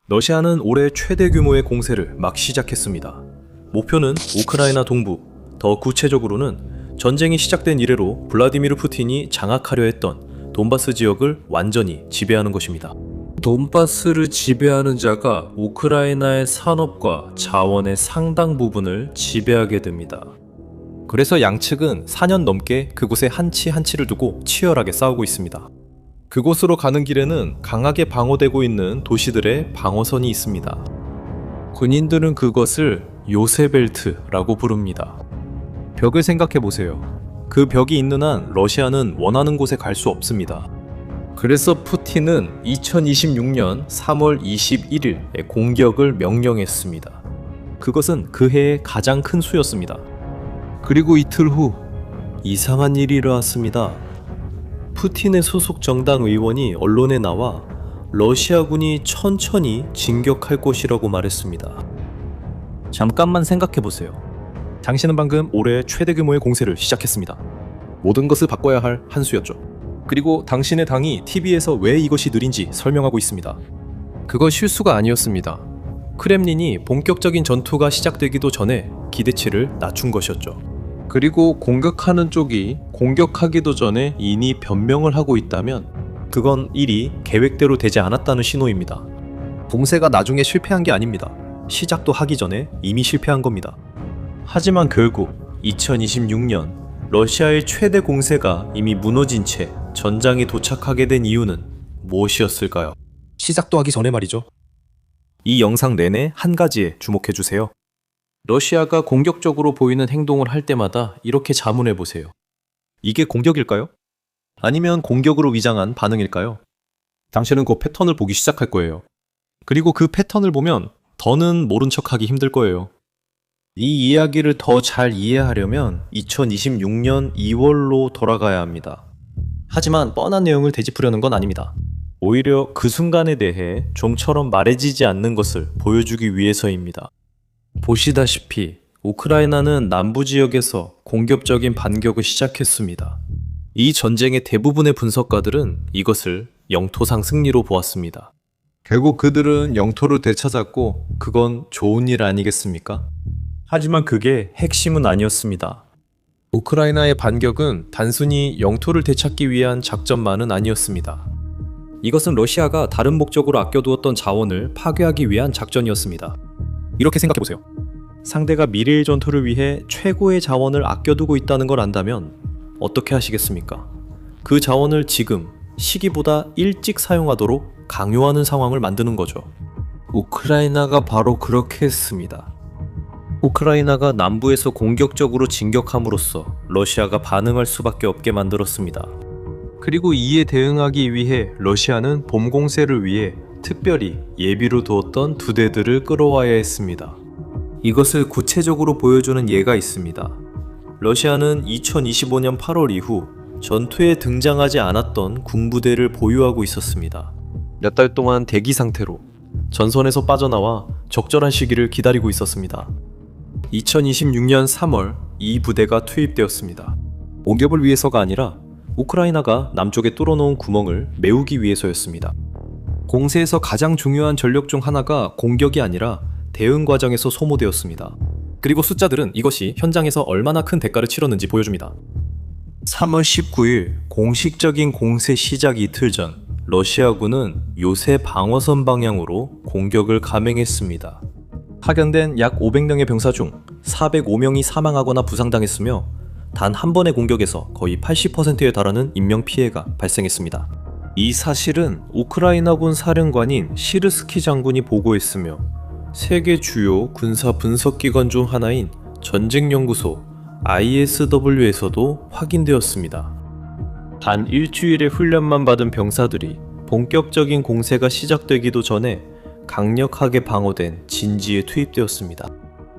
러시아는 올해 최대 규모의 공세를 막 시작했습니다. 목표는 우크라이나 동부, 더 구체적으로는 전쟁이 시작된 이래로 블라디미르 푸틴이 장악하려 했던 돈바스 지역을 완전히 지배하는 것입니다. 돈바스를 지배하는 자가 우크라이나의 산업과 자원의 상당 부분을 지배하게 됩니다. 그래서 양측은 4년 넘게 그곳에 한 치 한 치를 두고 치열하게 싸우고 있습니다. 그곳으로 가는 길에는 강하게 방어되고 있는 도시들의 방어선이 있습니다. 군인들은 그것을 요세벨트라고 부릅니다. 벽을 생각해보세요. 그 벽이 있는 한 러시아는 원하는 곳에 갈 수 없습니다. 그래서 푸틴은 2026년 3월 21일에 공격을 명령했습니다. 그것은 그 해의 가장 큰 수였습니다. 그리고 이틀 후 이상한 일이 일어났습니다. 푸틴의 소속 정당 의원이 언론에 나와 러시아군이 천천히 진격할 것이라고 말했습니다. 잠깐만 생각해보세요. 당신은 방금 올해 최대 규모의 공세를 시작했습니다. 모든 것을 바꿔야 할 한 수였죠. 그리고 당신의 당이 TV에서 왜 이것이 느린지 설명하고 있습니다. 그거 실수가 아니었습니다. 크렘린이 본격적인 전투가 시작되기도 전에 기대치를 낮춘 것이었죠. 그리고 공격하는 쪽이 공격하기도 전에 이미 변명을 하고 있다면 그건 일이 계획대로 되지 않았다는 신호입니다. 공세가 나중에 실패한 게 아닙니다. 시작도 하기 전에 이미 실패한 겁니다. 하지만 결국 2026년 러시아의 최대 공세가 이미 무너진 채 전장에 도착하게 된 이유는 무엇이었을까요? 시작도 하기 전에 말이죠. 이 영상 내내 한 가지에 주목해주세요. 러시아가 공격적으로 보이는 행동을 할 때마다 이렇게 자문해보세요. 이게 공격일까요? 아니면 공격으로 위장한 반응일까요? 당신은 그 패턴을 보기 시작할 거예요. 그리고 그 패턴을 보면 더는 모른 척하기 힘들 거예요. 이 이야기를 더 잘 이해하려면 2026년 2월로 돌아가야 합니다. 하지만 뻔한 내용을 되짚으려는 건 아닙니다. 오히려 그 순간에 대해 좀처럼 말해지지 않는 것을 보여주기 위해서입니다. 보시다시피 우크라이나는 남부 지역에서 공격적인 반격을 시작했습니다. 이 전쟁의 대부분의 분석가들은 이것을 영토상 승리로 보았습니다. 결국 그들은 영토를 되찾았고 그건 좋은 일 아니겠습니까? 하지만 그게 핵심은 아니었습니다. 우크라이나의 반격은 단순히 영토를 되찾기 위한 작전만은 아니었습니다. 이것은 러시아가 다른 목적으로 아껴두었던 자원을 파괴하기 위한 작전이었습니다. 이렇게 생각해보세요. 상대가 미래의 전투를 위해 최고의 자원을 아껴두고 있다는 걸 안다면 어떻게 하시겠습니까? 그 자원을 지금 시기보다 일찍 사용하도록 강요하는 상황을 만드는 거죠. 우크라이나가 바로 그렇게 했습니다. 우크라이나가 남부에서 공격적으로 진격함으로써 러시아가 반응할 수밖에 없게 만들었습니다. 그리고 이에 대응하기 위해 러시아는 봄 공세를 위해 특별히 예비로 두었던 부대들을 끌어와야 했습니다. 이것을 구체적으로 보여주는 예가 있습니다. 러시아는 2025년 8월 이후 전투에 등장하지 않았던 군부대를 보유하고 있었습니다. 몇 달 동안 대기 상태로 전선에서 빠져나와 적절한 시기를 기다리고 있었습니다. 2026년 3월 이 부대가 투입되었습니다. 공격을 위해서가 아니라 우크라이나가 남쪽에 뚫어놓은 구멍을 메우기 위해서였습니다. 공세에서 가장 중요한 전력 중 하나가 공격이 아니라 대응 과정에서 소모되었습니다. 그리고 숫자들은 이것이 현장에서 얼마나 큰 대가를 치렀는지 보여줍니다. 3월 19일 공식적인 공세 시작 이틀 전 러시아군은 요새 방어선 방향으로 공격을 감행했습니다. 파견된 약 500명의 병사 중 405명이 사망하거나 부상당했으며 단 한 번의 공격에서 거의 80%에 달하는 인명피해가 발생했습니다. 이 사실은 우크라이나군 사령관인 시르스키 장군이 보고했으며 세계 주요 군사 분석기관 중 하나인 전쟁연구소 ISW에서도 확인되었습니다. 단 일주일의 훈련만 받은 병사들이 본격적인 공세가 시작되기도 전에 강력하게 방어된 진지에 투입되었습니다.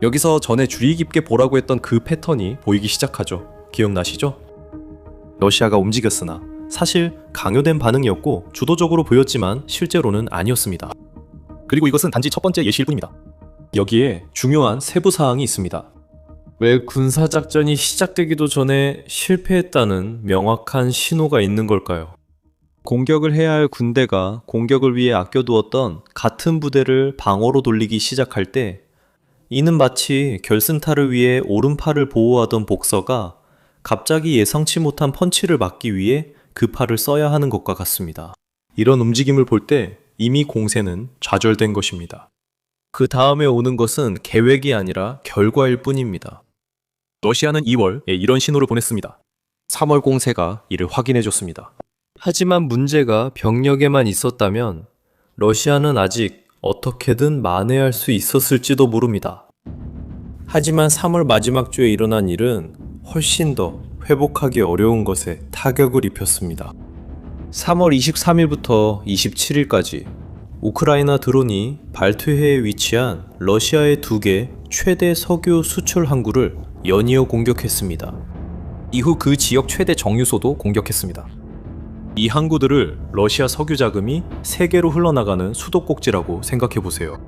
여기서 전에 주의 깊게 보라고 했던 그 패턴이 보이기 시작하죠. 기억나시죠? 러시아가 움직였으나 사실 강요된 반응이었고 주도적으로 보였지만 실제로는 아니었습니다. 그리고 이것은 단지 첫 번째 예시일 뿐입니다. 여기에 중요한 세부 사항이 있습니다. 왜 군사작전이 시작되기도 전에 실패했다는 명확한 신호가 있는 걸까요? 공격을 해야 할 군대가 공격을 위해 아껴두었던 같은 부대를 방어로 돌리기 시작할 때 이는 마치 결승타를 위해 오른팔을 보호하던 복서가 갑자기 예상치 못한 펀치를 막기 위해 그 팔을 써야 하는 것과 같습니다. 이런 움직임을 볼 때 이미 공세는 좌절된 것입니다. 그 다음에 오는 것은 계획이 아니라 결과일 뿐입니다. 러시아는 2월에 이런 신호를 보냈습니다. 3월 공세가 이를 확인해줬습니다. 하지만 문제가 병력에만 있었다면 러시아는 아직 어떻게든 만회할 수 있었을지도 모릅니다. 하지만 3월 마지막 주에 일어난 일은 훨씬 더 회복하기 어려운 것에 타격을 입혔습니다. 3월 23일부터 27일까지 우크라이나 드론이 발트해에 위치한 러시아의 2개 최대 석유 수출 항구를 연이어 공격했습니다. 이후 그 지역 최대 정유소도 공격했습니다. 이 항구들을 러시아 석유 자금이 세계로 흘러나가는 수도꼭지라고 생각해보세요.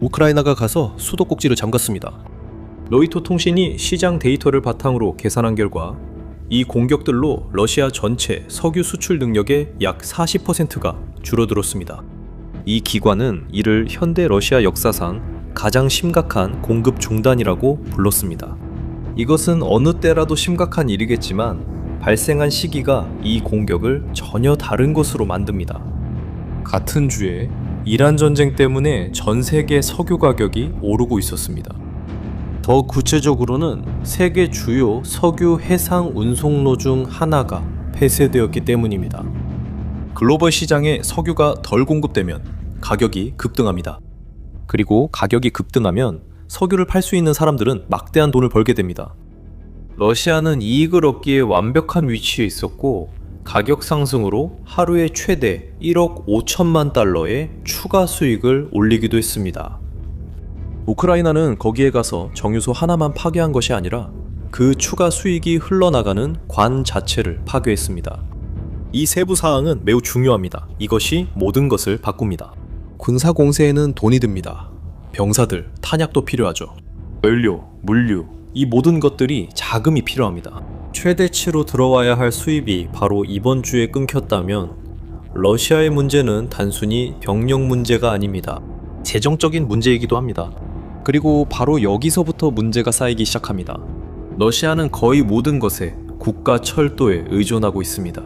우크라이나가 가서 수도꼭지를 잠갔습니다. 로이터 통신이 시장 데이터를 바탕으로 계산한 결과 이 공격들로 러시아 전체 석유 수출 능력의 약 40%가 줄어들었습니다. 이 기관은 이를 현대 러시아 역사상 가장 심각한 공급 중단이라고 불렀습니다. 이것은 어느 때라도 심각한 일이겠지만 발생한 시기가 이 공격을 전혀 다른 것으로 만듭니다. 같은 주에 이란 전쟁 때문에 전 세계 석유 가격이 오르고 있었습니다. 더 구체적으로는 세계 주요 석유 해상 운송로 중 하나가 폐쇄되었기 때문입니다. 글로벌 시장에 석유가 덜 공급되면 가격이 급등합니다. 그리고 가격이 급등하면 석유를 팔 수 있는 사람들은 막대한 돈을 벌게 됩니다. 러시아는 이익을 얻기에 완벽한 위치에 있었고 가격 상승으로 하루에 최대 1억 5천만 달러의 추가 수익을 올리기도 했습니다. 우크라이나는 거기에 가서 정유소 하나만 파괴한 것이 아니라 그 추가 수익이 흘러나가는 관 자체를 파괴했습니다. 이 세부 사항은 매우 중요합니다. 이것이 모든 것을 바꿉니다. 군사 공세에는 돈이 듭니다. 병사들, 탄약도 필요하죠. 연료, 물류, 이 모든 것들이 자금이 필요합니다. 최대치로 들어와야 할 수입이 바로 이번 주에 끊겼다면 러시아의 문제는 단순히 병력 문제가 아닙니다. 재정적인 문제이기도 합니다. 그리고 바로 여기서부터 문제가 쌓이기 시작합니다. 러시아는 거의 모든 것에 국가 철도에 의존하고 있습니다.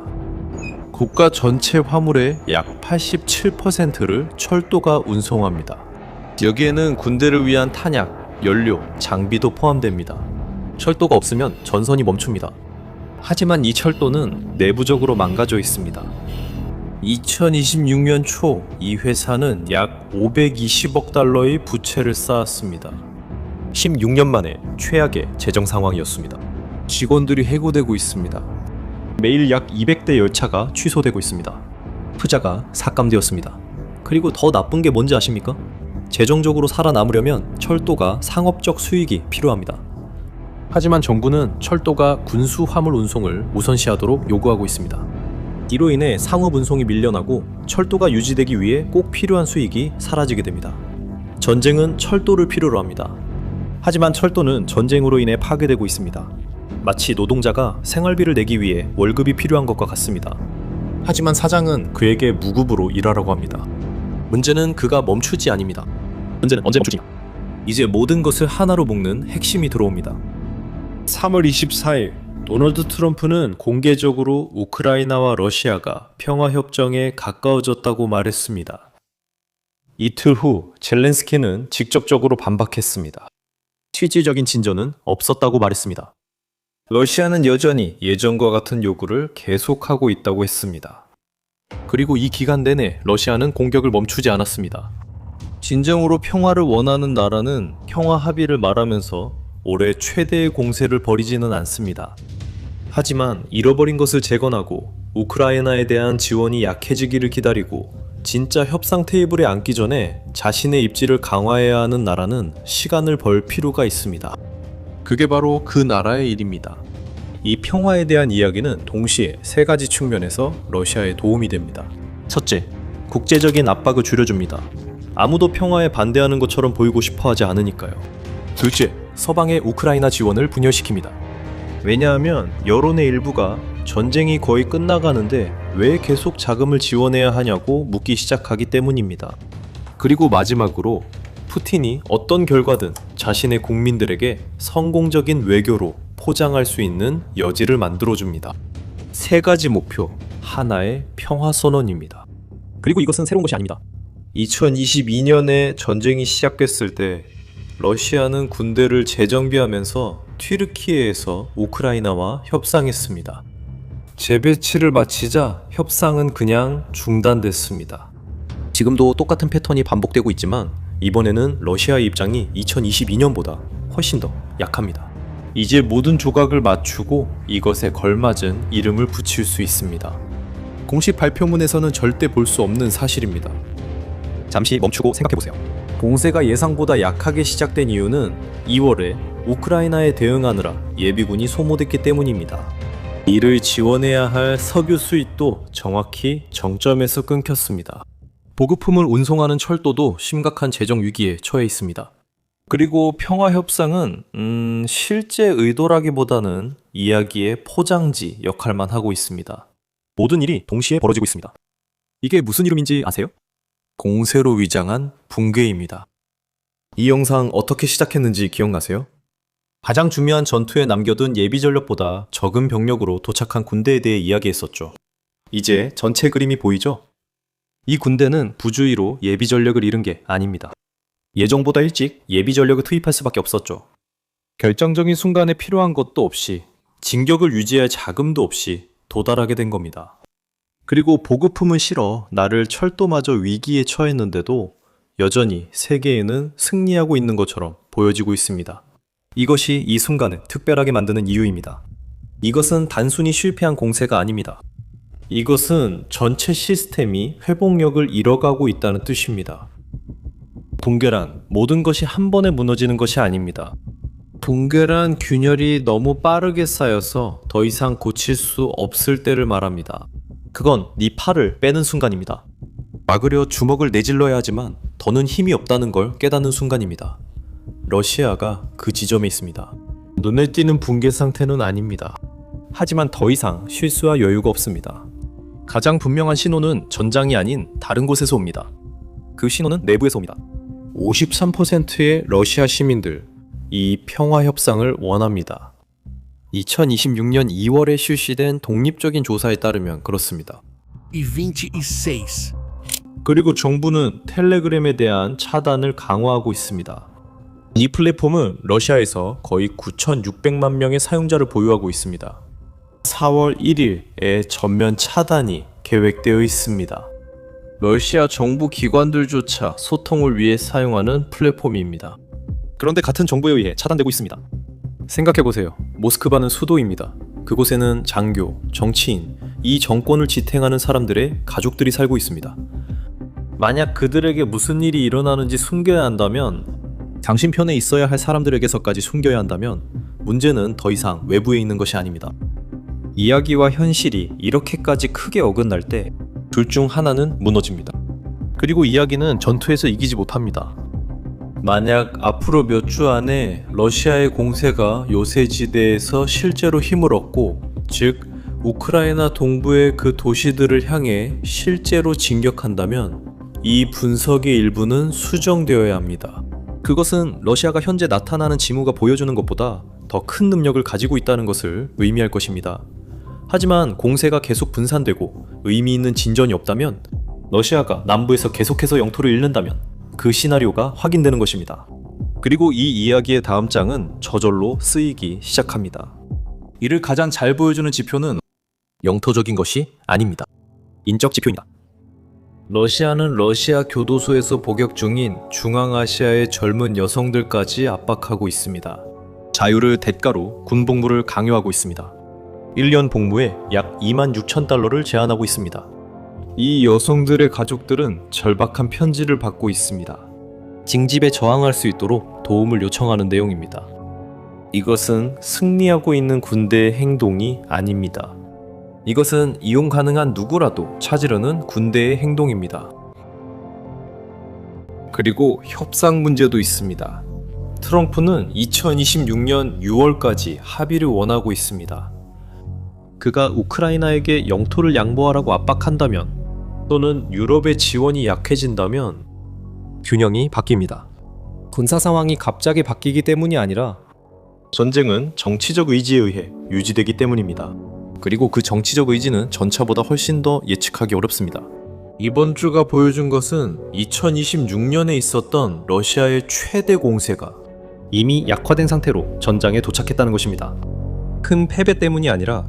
국가 전체 화물의 약 87%를 철도가 운송합니다. 여기에는 군대를 위한 탄약, 연료, 장비도 포함됩니다. 철도가 없으면 전선이 멈춥니다. 하지만 이 철도는 내부적으로 망가져 있습니다. 2026년 초 이 회사는 약 520억 달러의 부채를 쌓았습니다. 16년 만에 최악의 재정 상황이었습니다. 직원들이 해고되고 있습니다. 매일 약 200대 열차가 취소되고 있습니다. 투자가 삭감되었습니다. 그리고 더 나쁜 게 뭔지 아십니까? 재정적으로 살아남으려면 철도가 상업적 수익이 필요합니다. 하지만 정부는 철도가 군수 화물 운송을 우선시하도록 요구하고 있습니다. 이로 인해 상업 운송이 밀려나고 철도가 유지되기 위해 꼭 필요한 수익이 사라지게 됩니다. 전쟁은 철도를 필요로 합니다. 하지만 철도는 전쟁으로 인해 파괴되고 있습니다. 마치 노동자가 생활비를 내기 위해 월급이 필요한 것과 같습니다. 하지만 사장은 그에게 무급으로 일하라고 합니다. 문제는 그가 멈추지 아닙니다. 문제는 언제 멈추지? 이제 모든 것을 하나로 묶는 핵심이 들어옵니다. 3월 24일 도널드 트럼프는 공개적으로 우크라이나와 러시아가 평화협정에 가까워졌다고 말했습니다. 이틀 후 젤렌스키는 직접적으로 반박했습니다. 실질적인 진전은 없었다고 말했습니다. 러시아는 여전히 예전과 같은 요구를 계속하고 있다고 했습니다. 그리고 이 기간 내내 러시아는 공격을 멈추지 않았습니다. 진정으로 평화를 원하는 나라는 평화 합의를 말하면서 올해 최대의 공세를 벌이지는 않습니다. 하지만 잃어버린 것을 재건하고 우크라이나에 대한 지원이 약해지기를 기다리고 진짜 협상 테이블에 앉기 전에 자신의 입지를 강화해야 하는 나라는 시간을 벌 필요가 있습니다. 그게 바로 그 나라의 일입니다. 이 평화에 대한 이야기는 동시에 세 가지 측면에서 러시아에 도움이 됩니다. 첫째, 국제적인 압박을 줄여줍니다. 아무도 평화에 반대하는 것처럼 보이고 싶어 하지 않으니까요. 둘째, 서방의 우크라이나 지원을 분열시킵니다. 왜냐하면 여론의 일부가 전쟁이 거의 끝나가는데 왜 계속 자금을 지원해야 하냐고 묻기 시작하기 때문입니다. 그리고 마지막으로 푸틴이 어떤 결과든 자신의 국민들에게 성공적인 외교로 포장할 수 있는 여지를 만들어줍니다. 세 가지 목표, 하나의 평화선언입니다. 그리고 이것은 새로운 것이 아닙니다. 2022년에 전쟁이 시작됐을 때 러시아는 군대를 재정비하면서 튀르키예에서 우크라이나와 협상했습니다. 재배치를 마치자 협상은 그냥 중단됐습니다. 지금도 똑같은 패턴이 반복되고 있지만 이번에는 러시아의 입장이 2022년보다 훨씬 더 약합니다. 이제 모든 조각을 맞추고 이것에 걸맞은 이름을 붙일 수 있습니다. 공식 발표문에서는 절대 볼 수 없는 사실입니다. 잠시 멈추고 생각해보세요. 공세가 예상보다 약하게 시작된 이유는 2월에 우크라이나에 대응하느라 예비군이 소모됐기 때문입니다. 이를 지원해야 할 석유 수입도 정확히 정점에서 끊겼습니다. 보급품을 운송하는 철도도 심각한 재정 위기에 처해 있습니다. 그리고 평화협상은 실제 의도라기보다는 이야기의 포장지 역할만 하고 있습니다. 모든 일이 동시에 벌어지고 있습니다. 이게 무슨 이름인지 아세요? 공세로 위장한 붕괴입니다. 이 영상 어떻게 시작했는지 기억나세요? 가장 중요한 전투에 남겨둔 예비 전력보다 적은 병력으로 도착한 군대에 대해 이야기했었죠. 이제 전체 그림이 보이죠? 이 군대는 부주의로 예비 전력을 잃은 게 아닙니다. 예정보다 일찍 예비 전력을 투입할 수밖에 없었죠. 결정적인 순간에 필요한 것도 없이 진격을 유지할 자금도 없이 도달하게 된 겁니다. 그리고 보급품을 실어 나를 철도마저 위기에 처했는데도 여전히 세계에는 승리하고 있는 것처럼 보여지고 있습니다. 이것이 이 순간을 특별하게 만드는 이유입니다. 이것은 단순히 실패한 공세가 아닙니다. 이것은 전체 시스템이 회복력을 잃어가고 있다는 뜻입니다. 붕괴란 모든 것이 한 번에 무너지는 것이 아닙니다. 붕괴란 균열이 너무 빠르게 쌓여서 더 이상 고칠 수 없을 때를 말합니다. 그건 네 팔을 빼는 순간입니다. 막으려 주먹을 내질러야 하지만 더는 힘이 없다는 걸 깨닫는 순간입니다. 러시아가 그 지점에 있습니다. 눈에 띄는 붕괴 상태는 아닙니다. 하지만 더 이상 실수할 여유가 없습니다. 가장 분명한 신호는 전장이 아닌 다른 곳에서 옵니다. 그 신호는 내부에서 옵니다. 53%의 러시아 시민들, 이 평화 협상을 원합니다. 2026년 2월에 실시된 독립적인 조사에 따르면 그렇습니다. 그리고 정부는 텔레그램에 대한 차단을 강화하고 있습니다. 이 플랫폼은 러시아에서 거의 9,600만 명의 사용자를 보유하고 있습니다. 4월 1일에 전면 차단이 계획되어 있습니다. 러시아 정부 기관들조차 소통을 위해 사용하는 플랫폼입니다. 그런데 같은 정부에 의해 차단되고 있습니다. 생각해보세요. 모스크바는 수도입니다. 그곳에는 장교, 정치인, 이 정권을 지탱하는 사람들의 가족들이 살고 있습니다. 만약 그들에게 무슨 일이 일어나는지 숨겨야 한다면, 당신 편에 있어야 할 사람들에게서까지 숨겨야 한다면 문제는 더 이상 외부에 있는 것이 아닙니다. 이야기와 현실이 이렇게까지 크게 어긋날 때 둘 중 하나는 무너집니다. 그리고 이야기는 전투에서 이기지 못합니다. 만약 앞으로 몇 주 안에 러시아의 공세가 요새지대에서 실제로 힘을 얻고, 즉 우크라이나 동부의 그 도시들을 향해 실제로 진격한다면 이 분석의 일부는 수정되어야 합니다. 그것은 러시아가 현재 나타나는 징후가 보여주는 것보다 더 큰 능력을 가지고 있다는 것을 의미할 것입니다. 하지만 공세가 계속 분산되고 의미 있는 진전이 없다면, 러시아가 남부에서 계속해서 영토를 잃는다면 그 시나리오가 확인되는 것입니다. 그리고 이 이야기의 다음 장은 저절로 쓰이기 시작합니다. 이를 가장 잘 보여주는 지표는 영토적인 것이 아닙니다. 인적 지표입니다. 러시아는 러시아 교도소에서 복역 중인 중앙아시아의 젊은 여성들까지 압박하고 있습니다. 자유를 대가로 군복무를 강요하고 있습니다. 1년 복무에 약 26,000달러를 제한하고 있습니다. 이 여성들의 가족들은 절박한 편지를 받고 있습니다. 징집에 저항할 수 있도록 도움을 요청하는 내용입니다. 이것은 승리하고 있는 군대의 행동이 아닙니다. 이것은 이용 가능한 누구라도 찾으려는 군대의 행동입니다. 그리고 협상 문제도 있습니다. 트럼프는 2026년 6월까지 합의를 원하고 있습니다. 그가 우크라이나에게 영토를 양보하라고 압박한다면 또는 유럽의 지원이 약해진다면 균형이 바뀝니다. 군사 상황이 갑자기 바뀌기 때문이 아니라 전쟁은 정치적 의지에 의해 유지되기 때문입니다. 그리고 그 정치적 의지는 전차보다 훨씬 더 예측하기 어렵습니다. 이번 주가 보여준 것은 2026년에 있었던 러시아의 최대 공세가 이미 약화된 상태로 전장에 도착했다는 것입니다. 큰 패배 때문이 아니라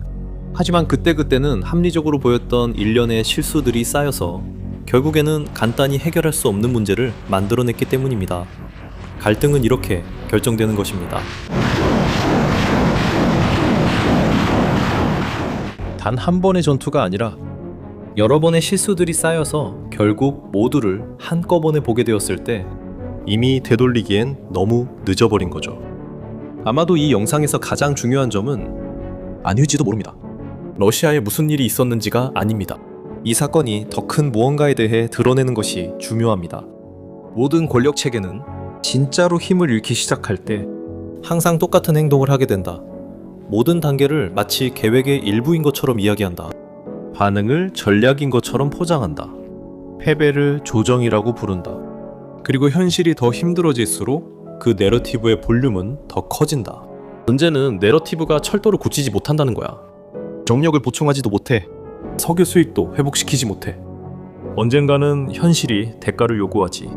하지만 그때는 합리적으로 보였던 일련의 실수들이 쌓여서 결국에는 간단히 해결할 수 없는 문제를 만들어냈기 때문입니다. 갈등은 이렇게 결정되는 것입니다. 단 한 번의 전투가 아니라 여러 번의 실수들이 쌓여서 결국 모두를 한꺼번에 보게 되었을 때 이미 되돌리기엔 너무 늦어버린 거죠. 아마도 이 영상에서 가장 중요한 점은 아닐지도 모릅니다. 러시아에 무슨 일이 있었는지가 아닙니다. 이 사건이 더 큰 무언가에 대해 드러내는 것이 중요합니다. 모든 권력 체계는 진짜로 힘을 잃기 시작할 때 항상 똑같은 행동을 하게 된다. 모든 단계를 마치 계획의 일부인 것처럼 이야기한다. 반응을 전략인 것처럼 포장한다. 패배를 조정이라고 부른다. 그리고 현실이 더 힘들어질수록 그 내러티브의 볼륨은 더 커진다. 문제는 내러티브가 철도를 고치지 못한다는 거야. 정력을 보충하지도 못해. 석유 수익도 회복시키지 못해. 언젠가는 현실이 대가를 요구하지.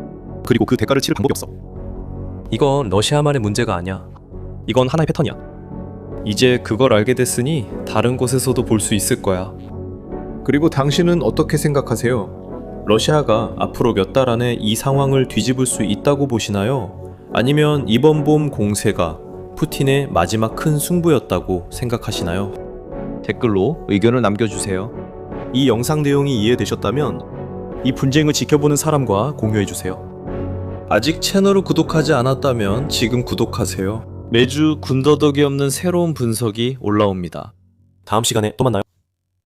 그리고 그 대가를 치를 방법이 없어. 이건 러시아만의 문제가 아니야. 이건 하나의 패턴이야. 이제 그걸 알게 됐으니 다른 곳에서도 볼 수 있을 거야. 그리고 당신은 어떻게 생각하세요? 러시아가 앞으로 몇 달 안에 이 상황을 뒤집을 수 있다고 보시나요? 아니면 이번 봄 공세가 푸틴의 마지막 큰 승부였다고 생각하시나요? 댓글로 의견을 남겨주세요. 이 영상 내용이 이해되셨다면 이 분쟁을 지켜보는 사람과 공유해주세요. 아직 채널을 구독하지 않았다면 지금 구독하세요. 매주 군더더기 없는 새로운 분석이 올라옵니다. 다음 시간에 또 만나요.